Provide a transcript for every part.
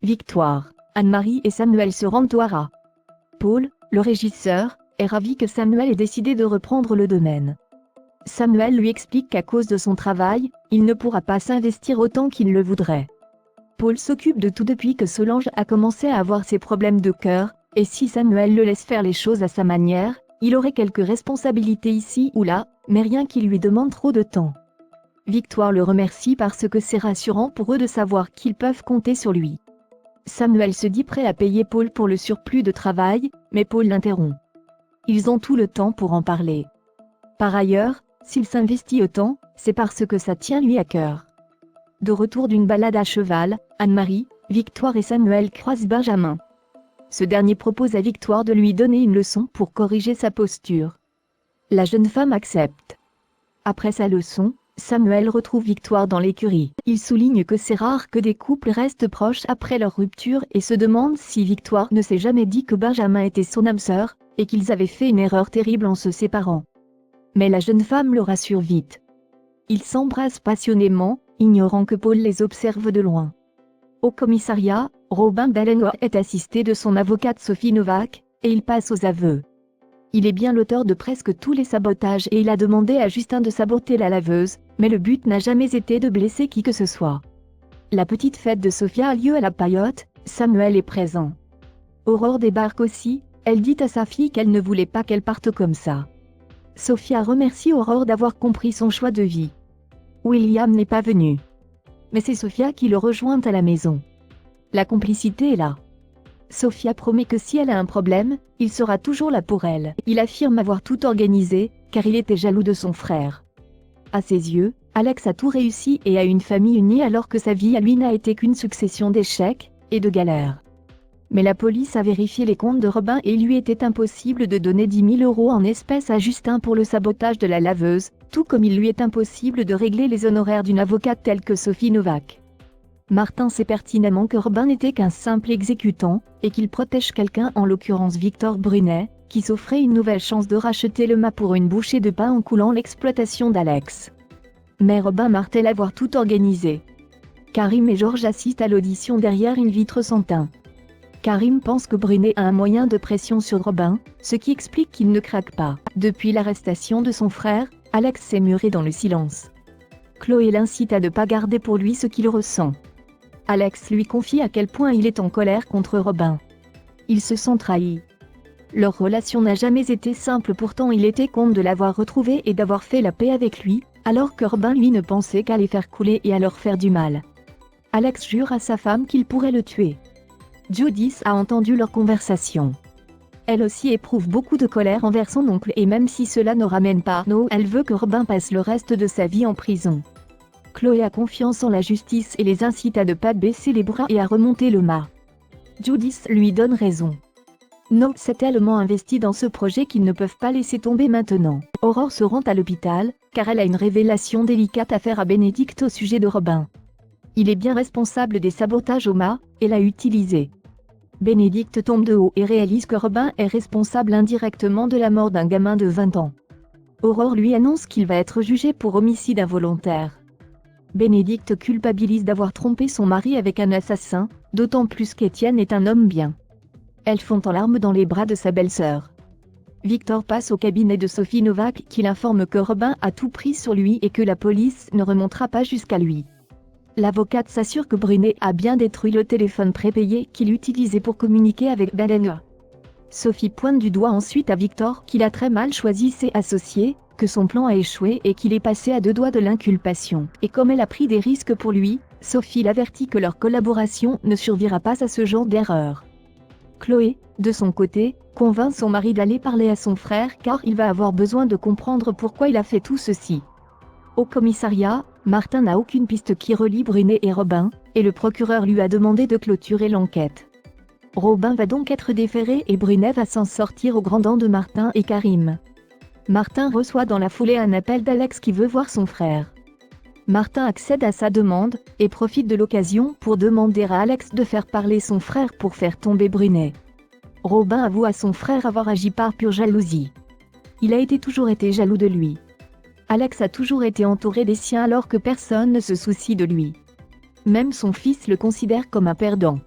Victoire. Anne-Marie et Samuel se rendent au haras. Paul, le régisseur, est ravi que Samuel ait décidé de reprendre le domaine. Samuel lui explique qu'à cause de son travail, il ne pourra pas s'investir autant qu'il le voudrait. Paul s'occupe de tout depuis que Solange a commencé à avoir ses problèmes de cœur, et si Samuel le laisse faire les choses à sa manière, il aurait quelques responsabilités ici ou là, mais rien qui lui demande trop de temps. Victoire le remercie parce que c'est rassurant pour eux de savoir qu'ils peuvent compter sur lui. Samuel se dit prêt à payer Paul pour le surplus de travail, mais Paul l'interrompt. Ils ont tout le temps pour en parler. Par ailleurs, s'il s'investit autant, c'est parce que ça tient lui à cœur. De retour d'une balade à cheval, Anne-Marie, Victoire et Samuel croisent Benjamin. Ce dernier propose à Victoire de lui donner une leçon pour corriger sa posture. La jeune femme accepte. Après sa leçon, Samuel retrouve Victoire dans l'écurie. Il souligne que c'est rare que des couples restent proches après leur rupture et se demande si Victoire ne s'est jamais dit que Benjamin était son âme sœur, et qu'ils avaient fait une erreur terrible en se séparant. Mais la jeune femme le rassure vite. Ils s'embrassent passionnément, ignorant que Paul les observe de loin. Au commissariat, Robin Dalenois est assisté de son avocate Sophie Novak, et il passe aux aveux. Il est bien l'auteur de presque tous les sabotages et il a demandé à Justin de saboter la laveuse, mais le but n'a jamais été de blesser qui que ce soit. La petite fête de Sophia a lieu à la Paillote, Samuel est présent. Aurore débarque aussi, elle dit à sa fille qu'elle ne voulait pas qu'elle parte comme ça. Sophia remercie Aurore d'avoir compris son choix de vie. William n'est pas venu. Mais c'est Sophia qui le rejoint à la maison. La complicité est là. Sophia promet que si elle a un problème, il sera toujours là pour elle. Il affirme avoir tout organisé, car il était jaloux de son frère. À ses yeux, Alex a tout réussi et a une famille unie alors que sa vie à lui n'a été qu'une succession d'échecs et de galères. Mais la police a vérifié les comptes de Robin et il lui était impossible de donner 10 000 € en espèces à Justin pour le sabotage de la laveuse, tout comme il lui est impossible de régler les honoraires d'une avocate telle que Sophie Novak. Martin sait pertinemment que Robin n'était qu'un simple exécutant, et qu'il protège quelqu'un, en l'occurrence Victor Brunet, qui s'offrait une nouvelle chance de racheter le mât pour une bouchée de pain en coulant l'exploitation d'Alex. Mais Robin martèle avoir tout organisé. Karim et Georges assistent à l'audition derrière une vitre sans teint. Karim pense que Brunet a un moyen de pression sur Robin, ce qui explique qu'il ne craque pas. Depuis l'arrestation de son frère, Alex s'est muré dans le silence. Chloé l'incite à ne pas garder pour lui ce qu'il ressent. Alex lui confie à quel point il est en colère contre Robin. Il se sent trahi. Leur relation n'a jamais été simple, pourtant il était content de l'avoir retrouvé et d'avoir fait la paix avec lui, alors que Robin lui ne pensait qu'à les faire couler et à leur faire du mal. Alex jure à sa femme qu'il pourrait le tuer. Judith a entendu leur conversation. Elle aussi éprouve beaucoup de colère envers son oncle et même si cela ne ramène pas Arnaud, elle veut que Robin passe le reste de sa vie en prison. Chloé a confiance en la justice et les incite à ne pas baisser les bras et à remonter le mât. Judith lui donne raison. No s'est tellement investi dans ce projet qu'ils ne peuvent pas laisser tomber maintenant. Aurore se rend à l'hôpital, car elle a une révélation délicate à faire à Bénédicte au sujet de Robin. Il est bien responsable des sabotages au mât, et l'a utilisé. Bénédicte tombe de haut et réalise que Robin est responsable indirectement de la mort d'un gamin de 20 ans. Aurore lui annonce qu'il va être jugé pour homicide involontaire. Bénédicte culpabilise d'avoir trompé son mari avec un assassin, d'autant plus qu'Étienne est un homme bien. Elle fond en larmes dans les bras de sa belle-sœur. Victor passe au cabinet de Sophie Novak qui l'informe que Robin a tout pris sur lui et que la police ne remontera pas jusqu'à lui. L'avocate s'assure que Brunet a bien détruit le téléphone prépayé qu'il utilisait pour communiquer avec Dalenois. Sophie pointe du doigt ensuite à Victor qu'il a très mal choisi ses associés, que son plan a échoué et qu'il est passé à 2 doigts de l'inculpation. Et comme elle a pris des risques pour lui, Sophie l'avertit que leur collaboration ne survivra pas à ce genre d'erreur. Chloé, de son côté, convainc son mari d'aller parler à son frère car il va avoir besoin de comprendre pourquoi il a fait tout ceci. Au commissariat, Martin n'a aucune piste qui relie Brunet et Robin, et le procureur lui a demandé de clôturer l'enquête. Robin va donc être déféré et Brunet va s'en sortir aux grands dents de Martin et Karim. Martin reçoit dans la foulée un appel d'Alex qui veut voir son frère. Martin accède à sa demande, et profite de l'occasion pour demander à Alex de faire parler son frère pour faire tomber Brunet. Robin avoue à son frère avoir agi par pure jalousie. Il a toujours été jaloux de lui. Alex a toujours été entouré des siens alors que personne ne se soucie de lui. Même son fils le considère comme un perdant.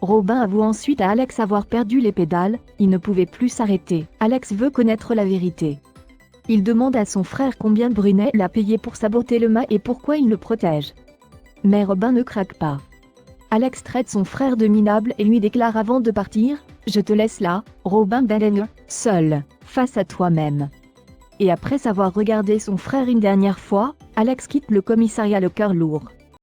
Robin avoue ensuite à Alex avoir perdu les pédales, il ne pouvait plus s'arrêter. Alex veut connaître la vérité. Il demande à son frère combien Brunel a payé pour saboter le mât et pourquoi il le protège. Mais Robin ne craque pas. Alex traite son frère de minable et lui déclare avant de partir « Je te laisse là, Robin Baleine, seul, face à toi-même ». Et après avoir regardé son frère une dernière fois, Alex quitte le commissariat le cœur lourd.